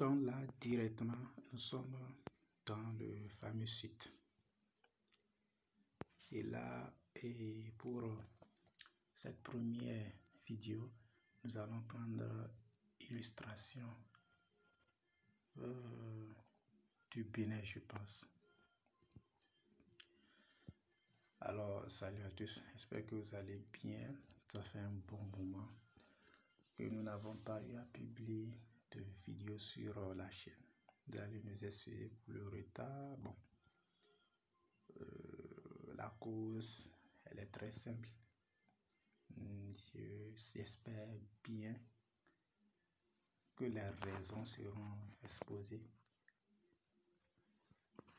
Donc là, directement, nous sommes dans le fameux site. Et là, et pour cette première vidéo, nous allons prendre illustration du Bénin, je pense. Alors, salut à tous, j'espère que vous allez bien. Ça fait un bon moment que nous n'avons pas eu à publier de vidéos sur la chaîne. Vous allez nous excuser pour le retard. Bon, la cause, elle est très simple. J'espère bien que les raisons seront exposées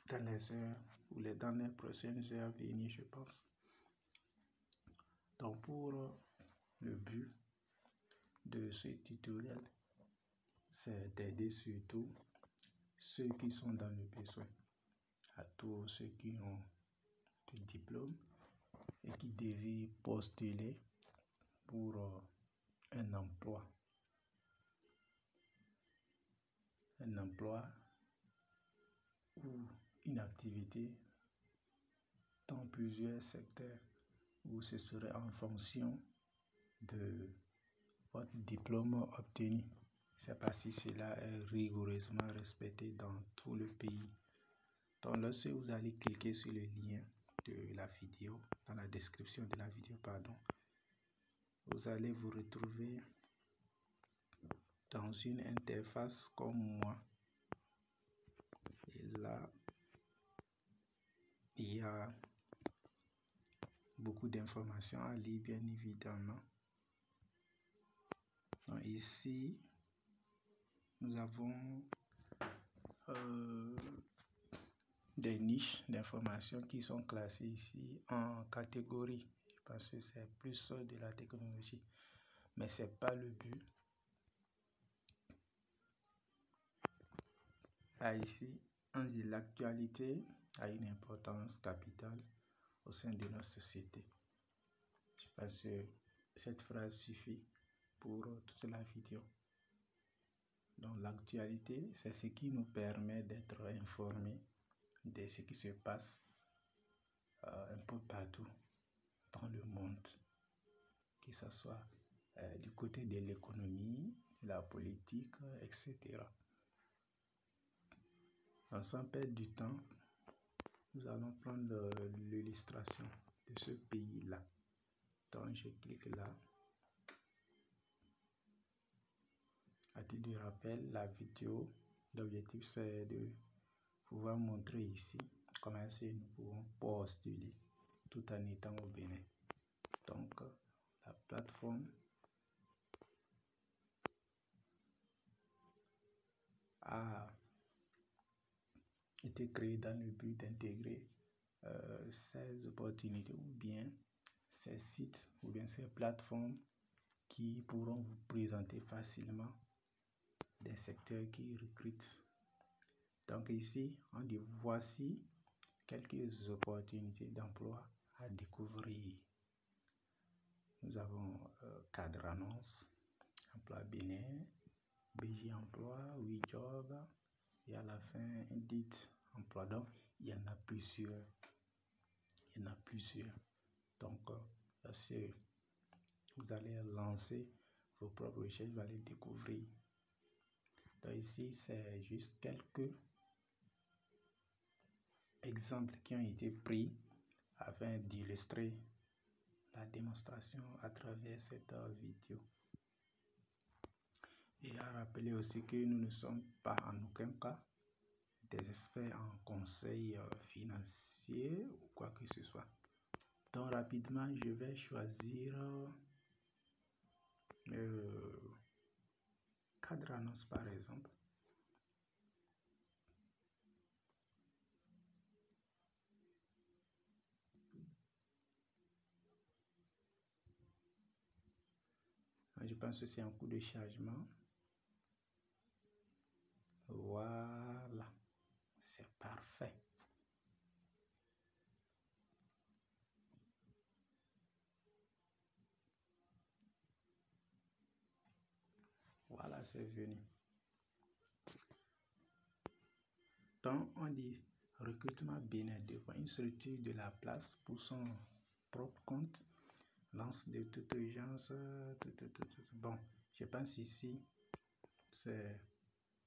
dans les heures ou dans les prochaines heures à venir, je pense. Donc, pour le but de ce tutoriel, c'est d'aider surtout ceux qui sont dans le besoin, à tous ceux qui ont du diplôme et qui désirent postuler pour un emploi ou une activité dans plusieurs secteurs où ce serait en fonction de votre diplôme obtenu. Je ne sais pas si cela est rigoureusement respecté dans tout le pays. Donc lorsque vous allez cliquer sur le lien de la vidéo, dans la description de la vidéo, pardon, vous allez vous retrouver dans une interface comme moi. Et là, il y a beaucoup d'informations à lire, bien évidemment. Donc ici, nous avons des niches d'informations qui sont classées ici en catégories. Je pense que c'est plus de la technologie, mais ce n'est pas le but. Là, ici, on dit l'actualité a une importance capitale au sein de notre société. Je pense que cette phrase suffit pour toute la vidéo. Donc l'actualité, c'est ce qui nous permet d'être informés de ce qui se passe un peu partout dans le monde, que ce soit du côté de l'économie, de la politique, etc. Donc sans perdre du temps, nous allons prendre l'illustration de ce pays-là. Donc je clique là. À titre de rappel, la vidéo, l'objectif c'est de pouvoir montrer ici comment nous pouvons postuler tout en étant au Bénin. Donc la plateforme a été créée dans le but d'intégrer ces opportunités ou bien ces sites ou bien ces plateformes qui pourront vous présenter facilement des secteurs qui recrutent. Donc ici, on dit voici quelques opportunités d'emploi à découvrir. Nous avons cadre annonce, emploi Bénin, BJ emploi, WeJob, et à la fin, dit emploi. Donc, il y en a plusieurs. Donc, lorsque vous allez lancer vos propres recherches, vous allez découvrir. Donc ici, c'est juste quelques exemples qui ont été pris afin d'illustrer la démonstration à travers cette vidéo. Et à rappeler aussi que nous ne sommes pas en aucun cas des experts en conseil financier ou quoi que ce soit. Donc rapidement, je vais choisir cadre annonce par exemple. Je pense que c'est un coup de chargement. Voilà, c'est parfait. Voilà, c'est venu. Donc, on dit recrutement Bénin devant une structure de la place pour son propre compte, lance de toute urgence. Bon, je pense ici, c'est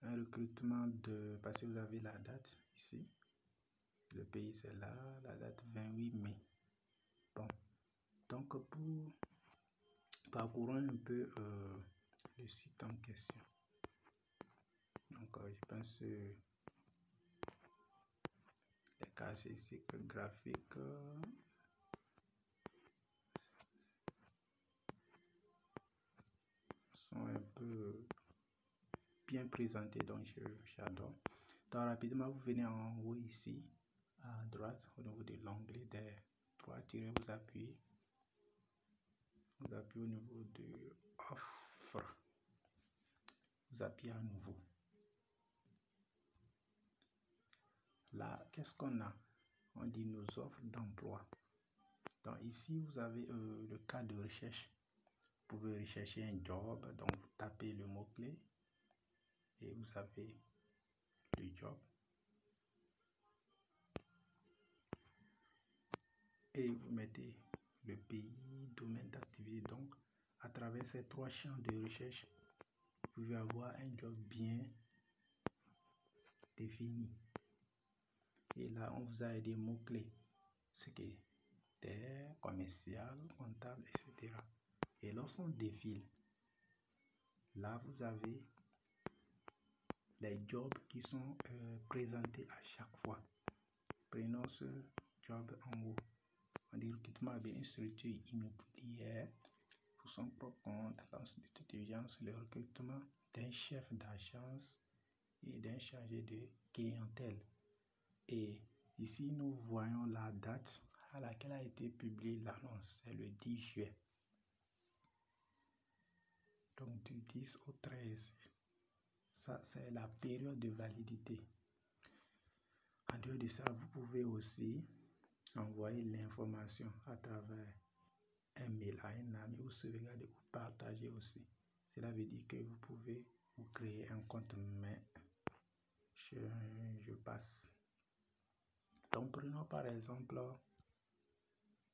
un recrutement de, parce que vous avez la date ici, le pays c'est là, la date 28 mai. Bon, donc pour parcourons un peu le site en question. Donc, je pense les caractéristiques graphiques sont un peu bien présentés, donc j'adore. Donc, rapidement, vous venez en haut ici, à droite, au niveau de l'onglet des trois tirés, vous appuyez au niveau de offre, vous appuyez à nouveau. Là, qu'est-ce qu'on a? On dit nos offres d'emploi. Donc ici, vous avez le cas de recherche. Vous pouvez rechercher un job, donc vous tapez le mot-clé et vous avez le job. Et vous mettez le pays, domaine d'activité. Donc, à travers ces trois champs de recherche, vous pouvez avoir un job bien défini. Et là, on vous a des mots-clés, ce qui est terre, commercial, comptable, etc. Et lorsqu'on défile, là, vous avez les jobs qui sont présentés à chaque fois. Prenons ce job en haut. On dit recrutement à une structure immobilière pour son propre compte, lance de toute urgence, le recrutement d'un chef d'agence et d'un chargé de clientèle. Et ici, nous voyons la date à laquelle a été publiée l'annonce, c'est le 10 juillet. Donc du 10 au 13, ça c'est la période de validité. En dehors de ça, vous pouvez aussi envoyer l'information à travers un mail à un ami ou sauvegarder ou partager aussi. Cela veut dire que vous pouvez vous créer un compte, mais je passe. Donc prenons par exemple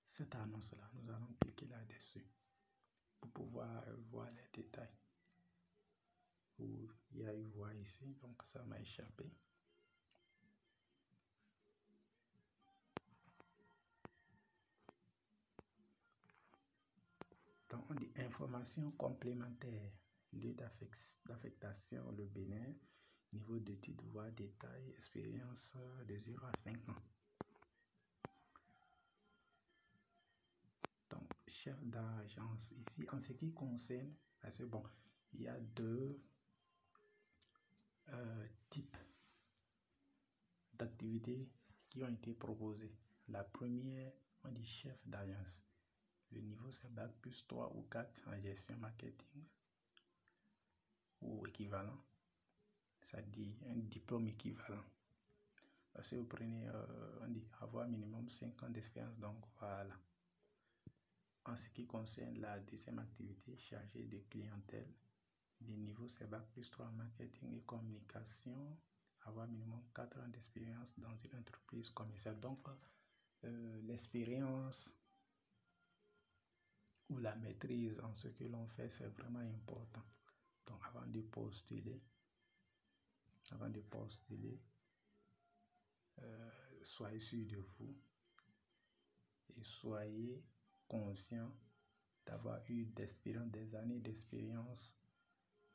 cette annonce-là. Nous allons cliquer là-dessus pour pouvoir voir les détails. Où il y a une voix ici, donc ça m'a échappé. Donc on dit information complémentaire, lieu d'affectation, le Bénin, niveau d'études, voix, détail, expérience de 0 à 5 ans. Donc chef d'agence ici, en ce qui concerne, parce que bon, il y a deux types d'activités qui ont été proposées. La première, on dit chef d'agence. Le niveau c'est Bac plus 3 ou 4 en gestion marketing ou équivalent. Ça dit un diplôme équivalent. Parce que vous prenez, on dit avoir minimum 5 ans d'expérience, donc voilà. En ce qui concerne la deuxième activité, chargé de clientèle, le niveau c'est Bac plus 3 en marketing et communication, avoir minimum 4 ans d'expérience dans une entreprise commerciale. Donc, l'expérience ou la maîtrise en ce que l'on fait, c'est vraiment important. Donc, avant de postuler, soyez sûr de vous et soyez conscient d'avoir eu des années d'expérience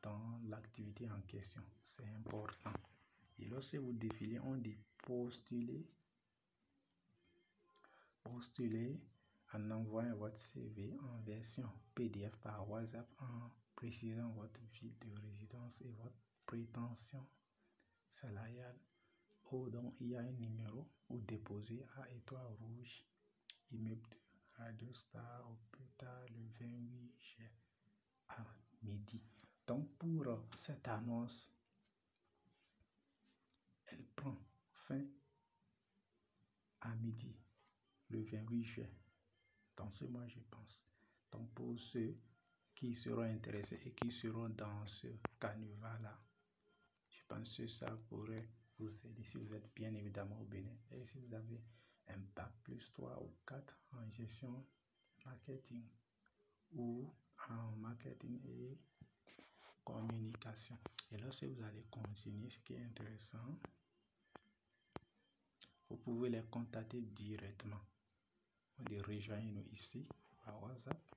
dans l'activité en question. C'est important. Et lorsque vous défilez, on dit postuler en envoyant votre CV en version PDF par WhatsApp en précisant votre ville de résidence et votre prétention salariale. Ou donc il y a un numéro ou déposer à Étoile Rouge, immeuble de Radio Star, au plus tard le 28 juillet à midi. Donc pour cette annonce, elle prend fin à midi le 28 juillet. Dans ce mois, je pense. Donc pour ceux qui seront intéressés et qui seront dans ce canevas-là, je pense que ça pourrait vous aider si vous êtes bien évidemment au Bénin. Et si vous avez un bac plus 3 ou 4 en gestion marketing ou en marketing et communication. Et lorsque vous allez continuer, ce qui est intéressant, vous pouvez les contacter directement. Rejoignez-nous ici par WhatsApp